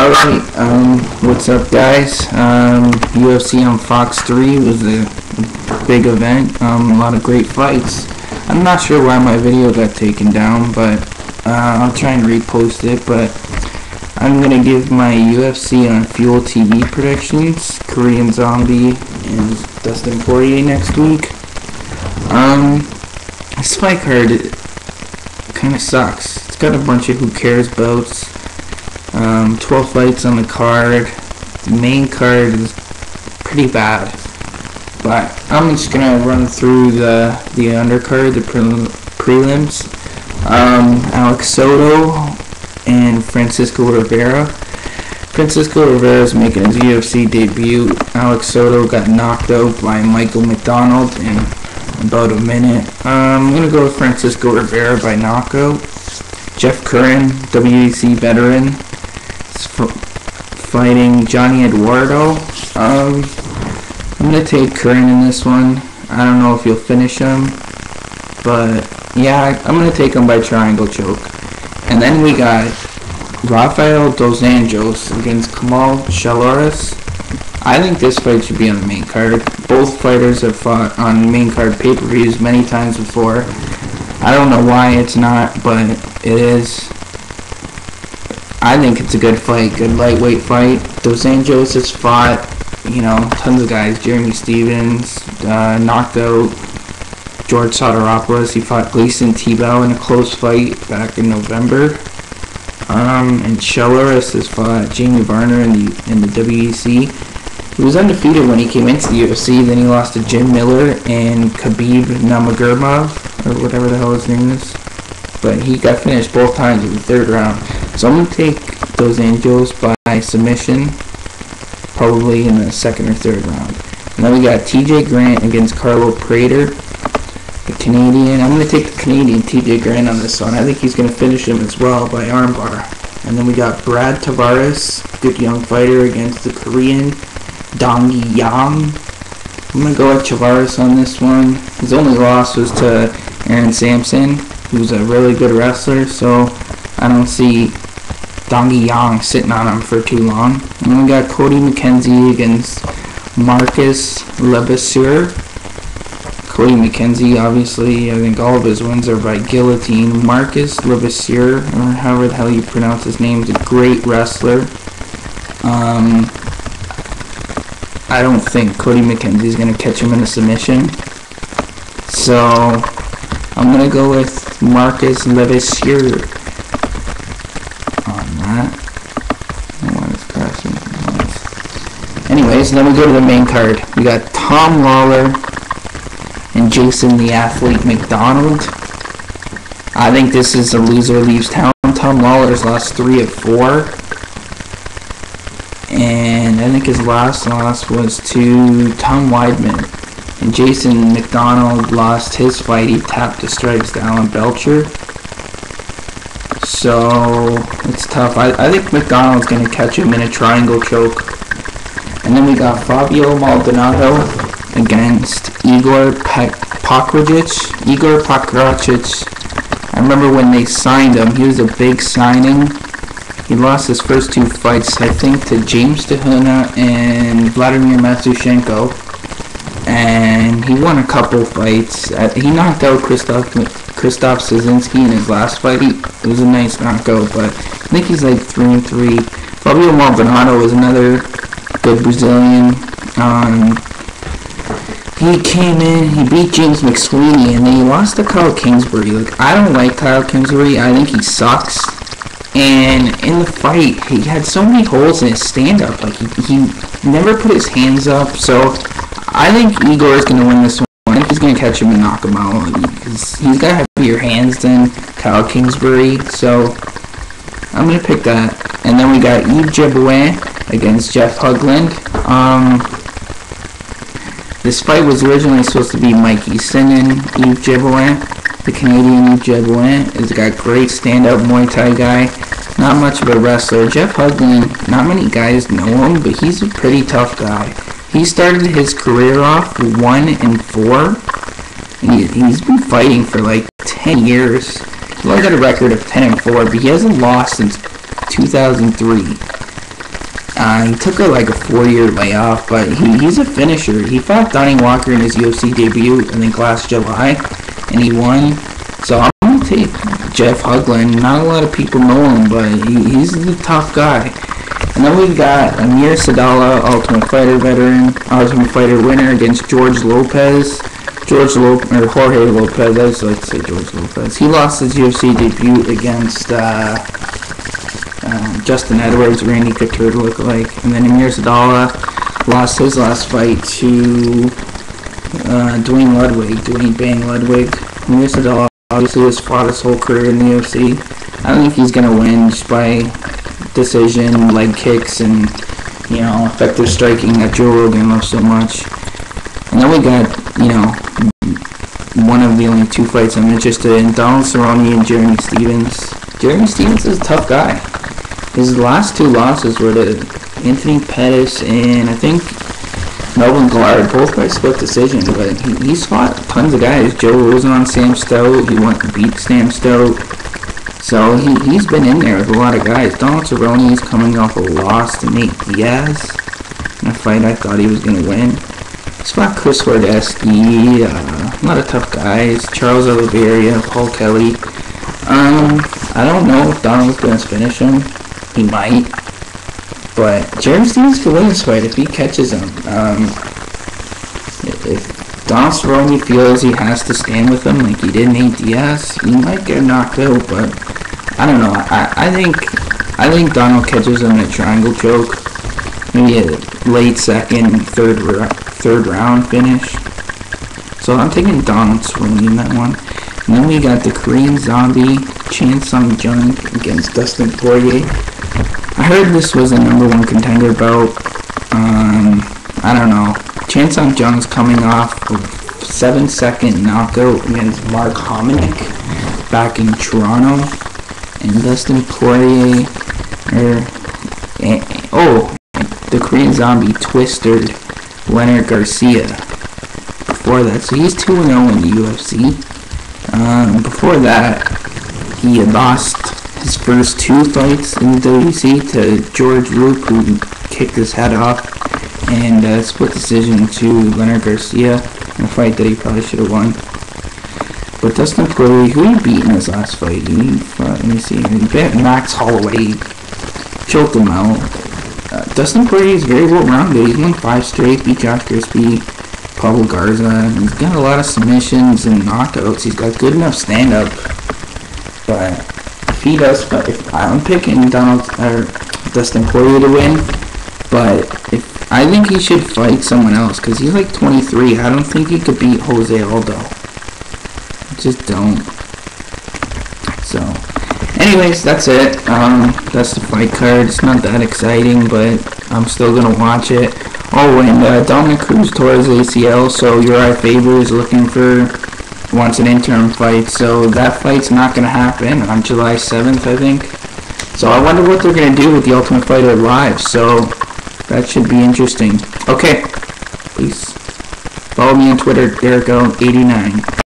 Alright, what's up guys? UFC on Fox 3 was a big event, a lot of great fights. I'm not sure why my video got taken down, but I'll try and repost it, but I'm going to give my UFC on Fuel TV predictions, Korean Zombie and Dustin Poirier next week. This fight card kind of sucks. It's got a bunch of who cares bouts. 12 fights on the card. The main card is pretty bad, but I'm just gonna run through the undercard, the prelims. Alex Soto and Francisco Rivera. Francisco Rivera is making his UFC debut. Alex Soto got knocked out by Michael McDonald in about a minute. I'm gonna go with Francisco Rivera by knockout. Jeff Curran, WEC veteran, fighting Johnny Eduardo. I'm gonna take Curran in this one. I don't know if he'll finish him, but yeah, I'm gonna take him by triangle choke. And then we got Rafael Dos Anjos against Kamal Shalores. I think this fight should be on the main card. Both fighters have fought on main card pay-per-views many times before. I don't know why it's not, but it is. I think it's a good fight, good lightweight fight. Dos Anjos has fought, tons of guys. Jeremy Stevens, knocked out George Soteropoulos. He fought Gleison Tibau in a close fight back in November. And Shalores has fought Jamie Varner in the WEC. He was undefeated when he came into the UFC. Then he lost to Jim Miller and Khabib Nurmagomedov, or whatever the hell his name is. But he got finished both times in the third round. So I'm going to take Dos Anjos by submission, probably in the second or third round. And then we got TJ Grant against Carlo Prater, the Canadian. I'm going to take the Canadian TJ Grant on this one. I think he's going to finish him as well by armbar. And then we got Brad Tavares, good young fighter, against the Korean Dong Yang. I'm going to go with Tavares on this one. His only loss was to Aaron Sampson, who's a really good wrestler, so I don't see Dong Yang sitting on him for too long. And then we got Cody McKenzie against Marcus Levasseur. Cody McKenzie, obviously, I think all of his wins are by guillotine. Marcus Levasseur, or however the hell you pronounce his name, is a great wrestler. I don't think Cody McKenzie is going to catch him in a submission. So I'm going to go with Marcus Levasseur on that. I want to crash it. Anyways, then we go to the main card. We got Tom Lawler and Jason the Athlete McDonald. I think this is a loser leaves town. Tom Lawler's lost 3 of 4. And I think his last loss was to Tom Weidman. And Jason McDonald lost his fight. He tapped the strikes to Alan Belcher. So it's tough. I think McDonald's going to catch him in a triangle choke. And then we got Fabio Maldonado against Igor Pokrajic. Igor Pokrajic, I remember when they signed him, he was a big signing. He lost his first 2 fights, I think, to James Tehuna and Vladimir Matsushenko. And he won a couple fights. He knocked out Krzysztof Szynski in his last fight. It was a nice knockout, but I think he's like 3-3. Fabio Maldonado was another good Brazilian. He came in, he beat James McSweeney, and then he lost to Kyle Kingsbury. I don't like Kyle Kingsbury. I think he sucks. And in the fight, he had so many holes in his stand-up. He never put his hands up. So I think Igor is going to win this one. I think he's going to catch him and knock him out. Because he's got heavier hands than Kyle Kingsbury. So I'm going to pick that. And then we got Yves Jabouin against Jeff Hugland. This fight was originally supposed to be Mike Easton and Yves Jabouin. The Canadian Yves Jabouin has got great stand-up Muay Thai guy. Not much of a wrestler. Jeff Hugland, not many guys know him, but he's a pretty tough guy. He started his career off 1-4. He's been fighting for like 10 years. He's only got a record of 10-4, but he hasn't lost since 2003. He took like a 4-year layoff, but he's a finisher. He fought Donnie Walker in his UFC debut, I think last July, and he won. So I'm going to take Jeff Hugland. Not a lot of people know him, but he's the tough guy. And then we've got Amir Sadallah, Ultimate Fighter winner against Jorge Lopez. Jorge Lopez, I just like to say Jorge Lopez. He lost his UFC debut against Justin Edwards, Randy Couture lookalike. And then Amir Sadallah lost his last fight to Dwayne Bang Ludwig. Amir Sadallah obviously has fought his whole career in the UFC. I don't think he's going to win just by decision, leg kicks, and, effective striking that Joe Rogan loves so much. And then we got, one of the only 2 fights I'm interested in, Donald Cerrone and Jeremy Stephens. Jeremy Stephens is a tough guy. His last 2 losses were to Anthony Pettis and I think Melvin Gillard, both by split decision, but he's fought tons of guys. Joe Rogan, Sam Stout, he went to beat Sam Stout. So he's been in there with a lot of guys. Donald Cerrone is coming off a loss to Nate Diaz in a fight I thought he was going to win. He's fought Chris Wardesky, a lot of tough guys. Charles Oliveira, Paul Kelly. I don't know if Donald's going to finish him. He might. But Jeremy Stephens could win this fight if he catches him. If Donald Cerrone feels he has to stand with him like he did Nate Diaz, he might get knocked out, but I don't know. I think Donald catches him in a triangle choke, maybe a late second, third round finish. So I'm taking Donald Cerrone in that one. And then we got the Korean Zombie, Chan Sung Jung against Dustin Poirier. I heard this was a #1 contender bout. I don't know. Chan Sung Jung's coming off a 7-second knockout against Mark Hominick back in Toronto. And Dustin Poirier, the Korean Zombie twisted Leonard Garcia before that. So he's 2-0 in the UFC. Before that, he had lost his first 2 fights in the WC to George Roop, who kicked his head off, and split decision to Leonard Garcia in a fight that he probably should have won. But Dustin Poirier, who he beat in his last fight? He beat Max Holloway, choked him out. Dustin Poirier is very well-rounded. He's won 5 straight, beat Josh Crispy, Pablo Garza. He's got a lot of submissions and knockouts. He's got good enough stand-up. But if I'm picking Dustin Poirier to win, but I think he should fight someone else because he's like 23. I don't think he could beat Jose Aldo. I just don't. So, anyways, that's it. That's the fight card. It's not that exciting, but I'm still gonna watch it. Oh, and Dominick Cruz tore his ACL, so Uriah Faber is wants an interim fight, so that fight's not going to happen on July 7th, I think. So I wonder what they're going to do with the Ultimate Fighter Live, so that should be interesting. Okay, peace. Follow me on Twitter, Derrico89.